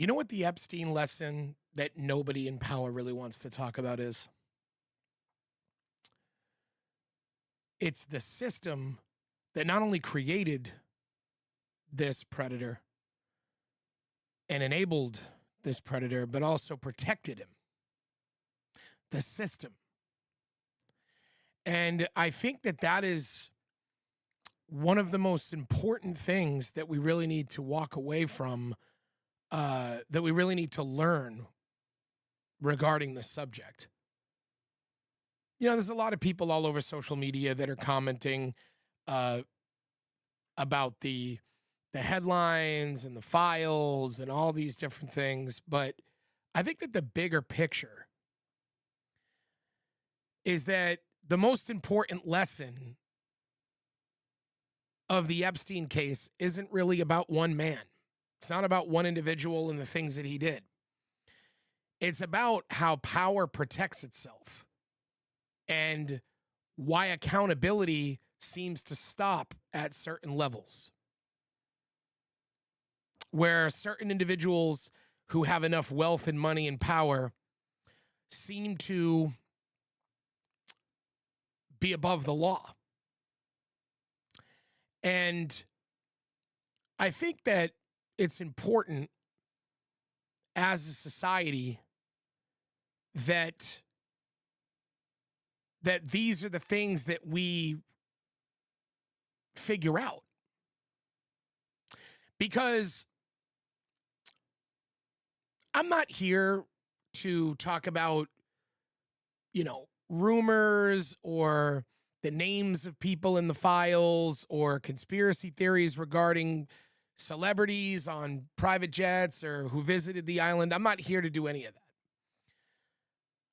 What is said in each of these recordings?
You know what the Epstein lesson that nobody in power really wants to talk about is? It's the system that not only created this predator and enabled this predator, but also protected him. The system. And I think that that is one of the most important things that we really need to walk away from, that we really need to learn regarding the subject. You know, there's a lot of people all over social media that are commenting uh, about the headlines and the files and all these different things, but I think that the bigger picture is that the most important lesson of the Epstein case isn't really about one man. It's not about one individual and the things that he did. It's about how power protects itself and why accountability seems to stop at certain levels. Where certain individuals who have enough wealth and money and power seem to be above the law. And I think that it's important as a society that these are the things that we figure out. Because I'm not here to talk about, rumors or the names of people in the files or conspiracy theories regarding celebrities on private jets or who visited the island. I'm not here to do any of that.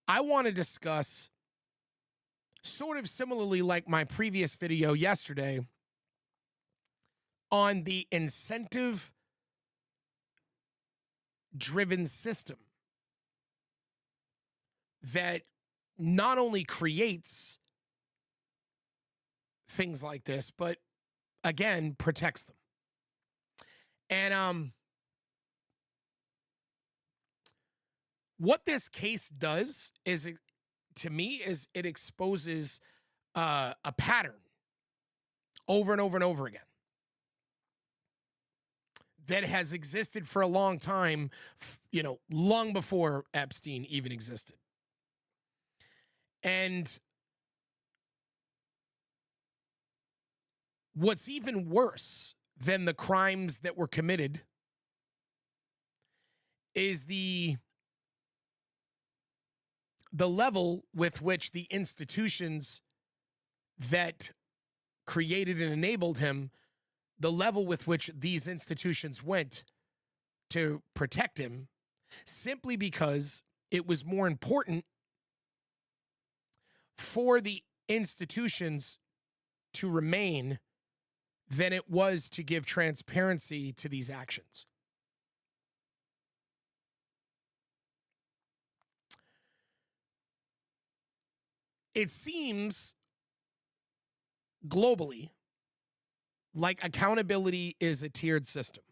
I want to discuss, sort of similarly like my previous video yesterday, on the incentive driven system that not only creates things like this, but again, protects them. And what this case does is, to me, is it exposes a pattern over and over and over again that has existed for a long time, long before Epstein even existed. And what's even worse than the crimes that were committed is the level with which the institutions that created and enabled him, the level with which these institutions went to protect him, simply because it was more important for the institutions to remain than it was to give transparency to these actions. It seems globally like accountability is a tiered system.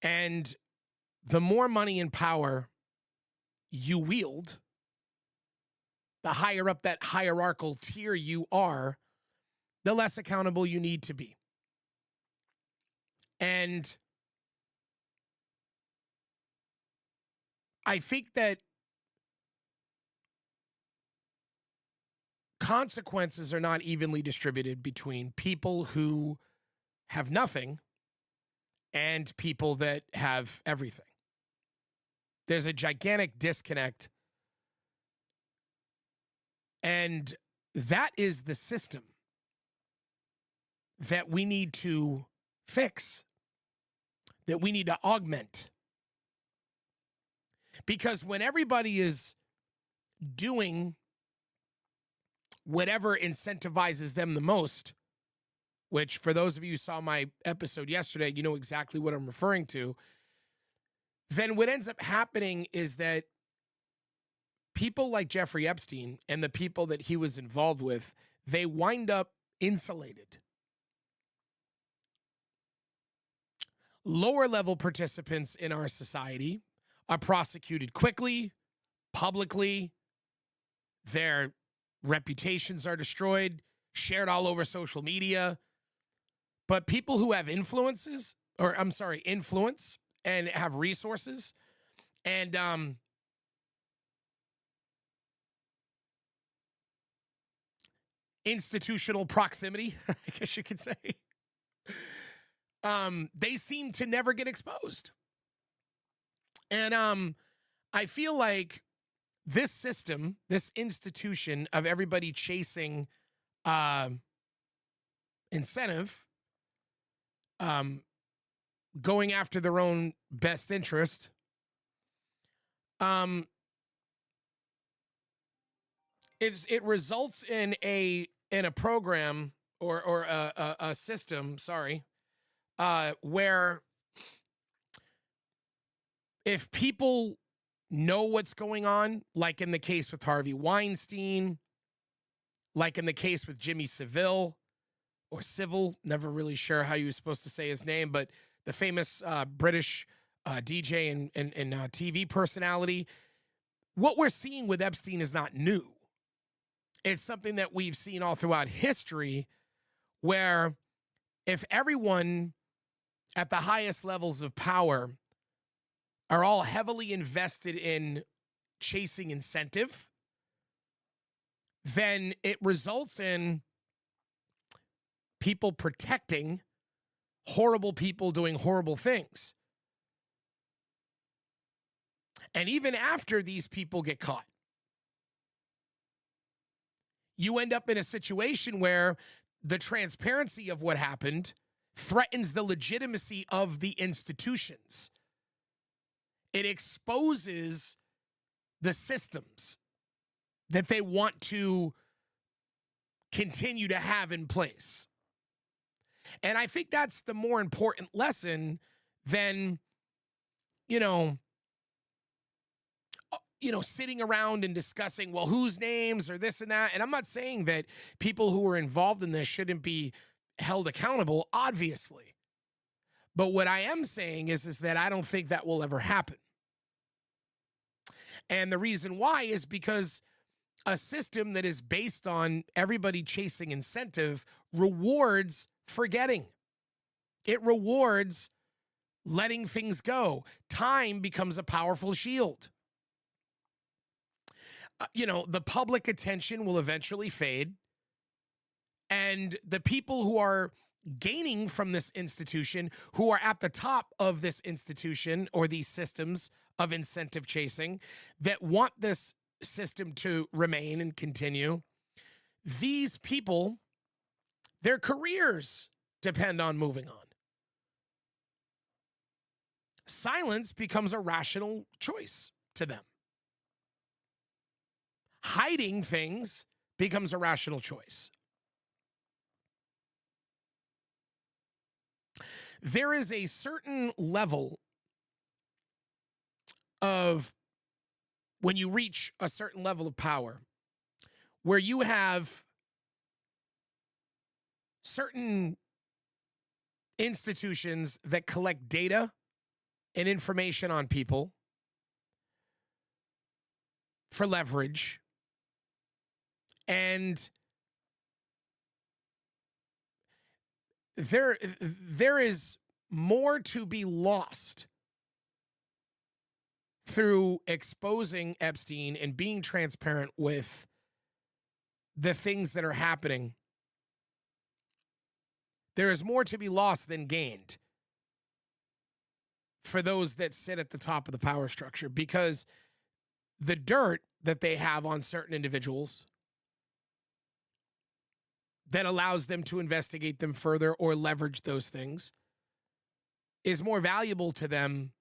And the more money and power you wield, the higher up that hierarchical tier you are, the less accountable you need to be. And I think that consequences are not evenly distributed between people who have nothing and people that have everything. There's a gigantic disconnect. And that is the system that we need to fix, that we need to augment. Because when everybody is doing whatever incentivizes them the most, which for those of you who saw my episode yesterday, you know exactly what I'm referring to, then what ends up happening is that people like Jeffrey Epstein and the people that he was involved with, they wind up insulated. lower level participants in our society are prosecuted quickly, publicly, their reputations are destroyed, shared all over social media. But people who have influence and have resources and institutional proximity, I guess you could say, they seem to never get exposed. And I feel like this system, this institution of everybody chasing incentive, going after their own best interest, it results in a program or a system, where if people know what's going on, like in the case with Harvey Weinstein, like in the case with Jimmy Savile, or Civil, never really sure how you were supposed to say his name, but the famous British DJ and TV personality. What we're seeing with Epstein is not new. It's something that we've seen all throughout history, where if everyone at the highest levels of power are all heavily invested in chasing incentive, then it results in people protecting horrible people doing horrible things. And even after these people get caught, you end up in a situation where the transparency of what happened threatens the legitimacy of the institutions. It exposes the systems that they want to continue to have in place. And I think that's the more important lesson than, sitting around and discussing, well, whose names or this and that. And I'm not saying that people who are involved in this shouldn't be held accountable, obviously. But what I am saying is that I don't think that will ever happen. And the reason why is because a system that is based on everybody chasing incentive rewards forgetting. It rewards letting things go. Time becomes a powerful shield. The public attention will eventually fade. And the people who are gaining from this institution, who are at the top of this institution or these systems of incentive chasing that want this system to remain and continue, these people, their careers depend on moving on. Silence becomes a rational choice to them. Hiding things becomes a rational choice. There is a certain level of, when you reach a certain level of power, where you have certain institutions that collect data and information on people for leverage, and there is more to be lost through exposing Epstein and being transparent with the things that are happening. There is more to be lost than gained for those that sit at the top of the power structure, because the dirt that they have on certain individuals that allows them to investigate them further or leverage those things is more valuable to them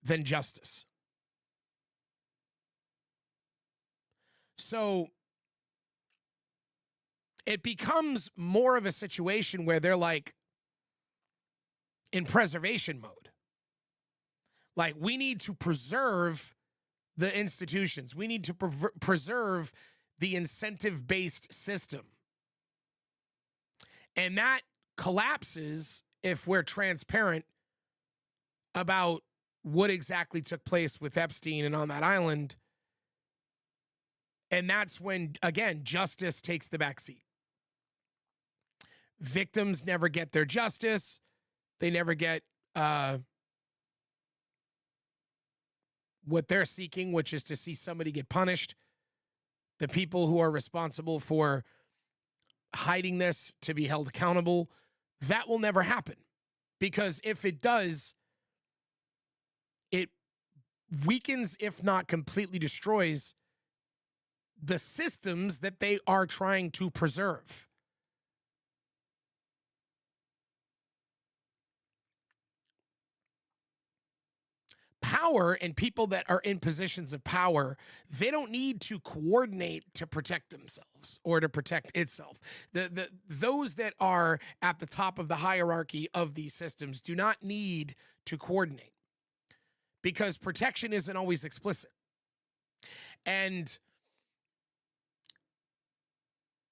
than justice. So it becomes more of a situation where they're like in preservation mode. Like, we need to preserve the institutions. We need to preserve the incentive-based system. And that collapses if we're transparent about what exactly took place with Epstein and on that island. And that's when, again, justice takes the backseat. Victims never get their justice. They never get what they're seeking, which is to see somebody get punished. The people who are responsible for hiding this to be held accountable. That will never happen. Because if it does, it weakens, if not completely destroys, the systems that they are trying to preserve. Power and people that are in positions of power, they don't need to coordinate to protect themselves or to protect itself. Those that are at the top of the hierarchy of these systems do not need to coordinate, because protection isn't always explicit. And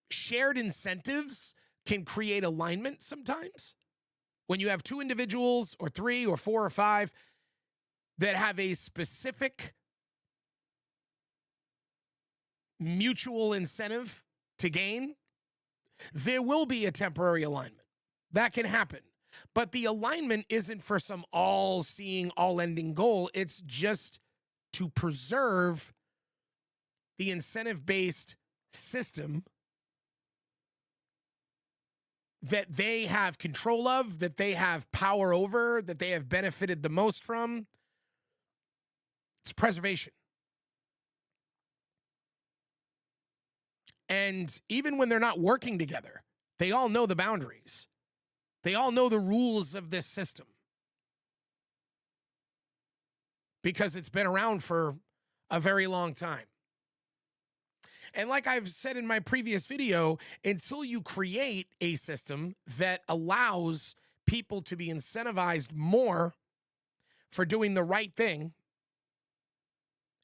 shared incentives can create alignment sometimes. When you have two individuals or three or four or five that have a specific mutual incentive to gain, there will be a temporary alignment. That can happen. But the alignment isn't for some all-seeing, all-ending goal. It's just to preserve the incentive-based system that they have control of, that they have power over, that they have benefited the most from. It's preservation. And even when they're not working together, they all know the boundaries. They all know the rules of this system, because it's been around for a very long time. And like I've said in my previous video, until you create a system that allows people to be incentivized more for doing the right thing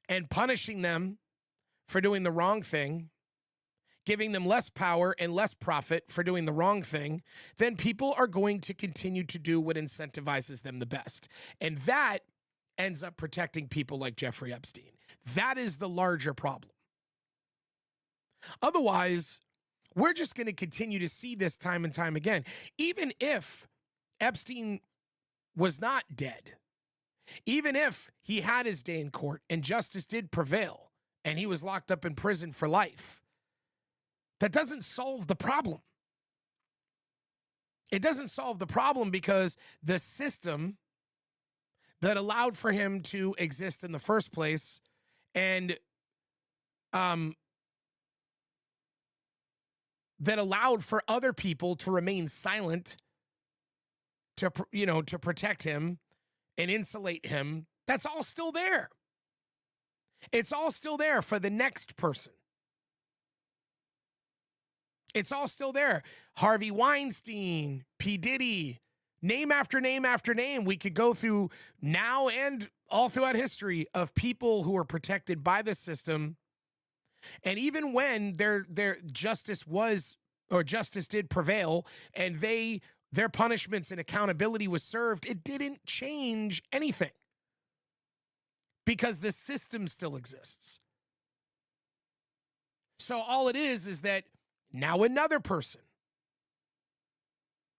and punishing them for doing the wrong thing, giving them less power and less profit for doing the wrong thing, then people are going to continue to do what incentivizes them the best. And that ends up protecting people like Jeffrey Epstein. That is the larger problem. Otherwise, we're just going to continue to see this time and time again. Even if Epstein was not dead, even if he had his day in court and justice did prevail and he was locked up in prison for life, that doesn't solve the problem. It doesn't solve the problem, because the system that allowed for him to exist in the first place and that allowed for other people to remain silent, to protect him and insulate him, that's all still there. It's all still there for the next person. It's all still there. Harvey Weinstein, P. Diddy, name after name after name. We could go through now and all throughout history of people who are protected by the system. And even when their justice was, or justice did prevail, and their punishments and accountability was served, it didn't change anything, because the system still exists. So all it is that now another person.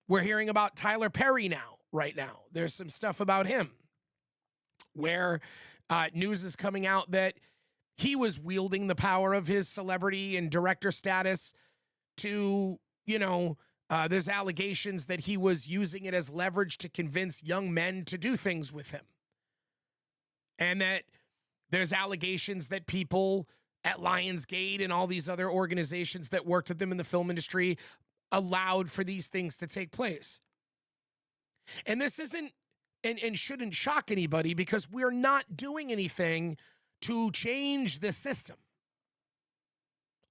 We're hearing about Tyler Perry right now. There's some stuff about him where news is coming out that he was wielding the power of his celebrity and director status to, there's allegations that he was using it as leverage to convince young men to do things with him. And that there's allegations that people at Lionsgate and all these other organizations that worked with them in the film industry allowed for these things to take place. And this isn't and shouldn't shock anybody, because we're not doing anything to change the system.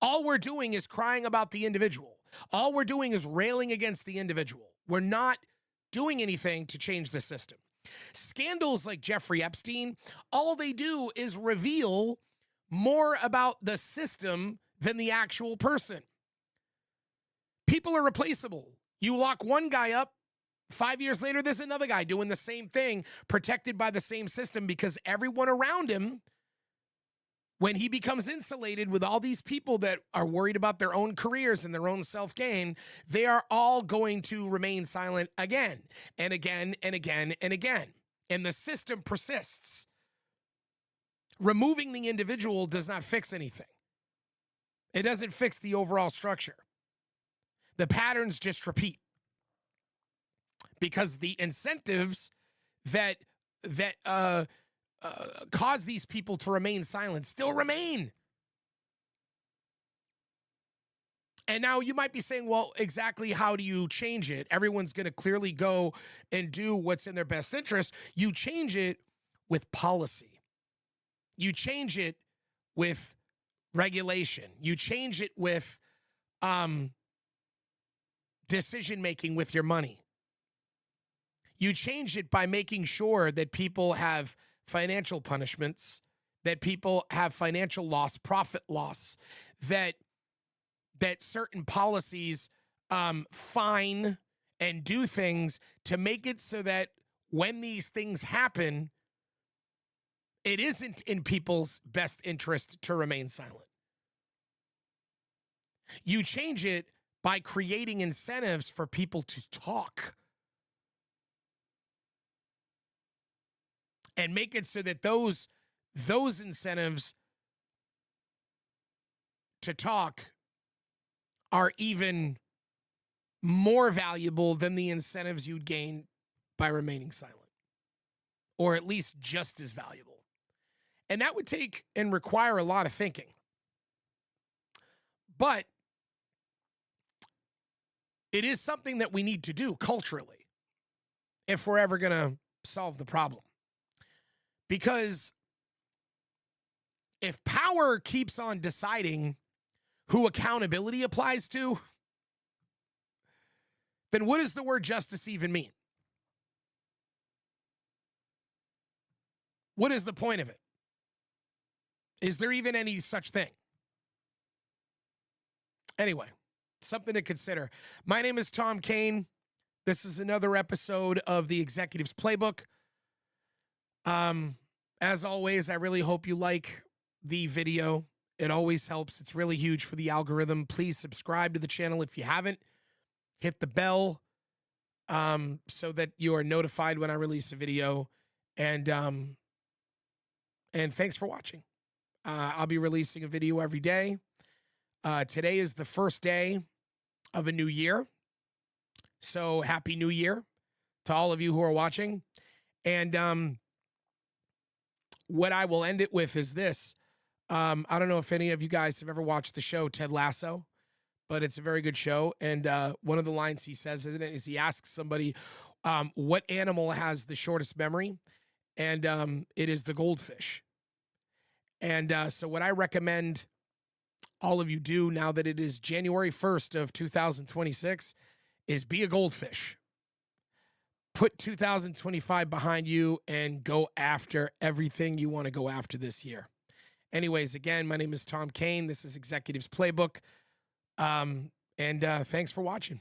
All we're doing is crying about the individual. All we're doing is railing against the individual. We're not doing anything to change the system. Scandals like Jeffrey Epstein, all they do is reveal more about the system than the actual person. People are replaceable. You lock one guy up 5 years later, there's another guy doing the same thing, protected by the same system, because everyone around him, when he becomes insulated with all these people that are worried about their own careers and their own self-gain, they are all going to remain silent again and again and again and again. And the system persists. Removing the individual does not fix anything. It doesn't fix the overall structure. The patterns just repeat, because the incentives that cause these people to remain silent still remain. And now you might be saying, well, exactly how do you change it? Everyone's going to clearly go and do what's in their best interest. You change it with policy. You change it with regulation. You change it with decision-making with your money. You change it by making sure that people have financial punishments, that people have financial loss, profit loss, that certain policies fine and do things to make it so that when these things happen, it isn't in people's best interest to remain silent. You change it by creating incentives for people to talk. And make it so that those incentives to talk are even more valuable than the incentives you'd gain by remaining silent, or at least just as valuable. And that would take and require a lot of thinking. But it is something that we need to do culturally if we're ever going to solve the problem. Because if power keeps on deciding who accountability applies to, then what does the word justice even mean? What is the point of it? Is there even any such thing? Anyway, something to consider. My name is Tom Kane. This is another episode of the Executive's Playbook. As always, I really hope you like the video. It always helps. It's really huge for the algorithm. Please subscribe to the channel if you haven't. Hit the bell so that you are notified when I release a video. And thanks for watching. I'll be releasing a video every day. Today is the first day of a new year. So happy New Year to all of you who are watching. And what I will end it with is this. I don't know if any of you guys have ever watched the show Ted Lasso, but it's a very good show. And one of the lines he says, isn't it, is he asks somebody, what animal has the shortest memory? And it is the goldfish. And so what I recommend all of you do now that it is January 1st of 2026 is be a goldfish. Put 2025 behind you and go after everything you want to go after this year. Anyways, again, my name is Tom Kane. This is Executive's Playbook. And thanks for watching.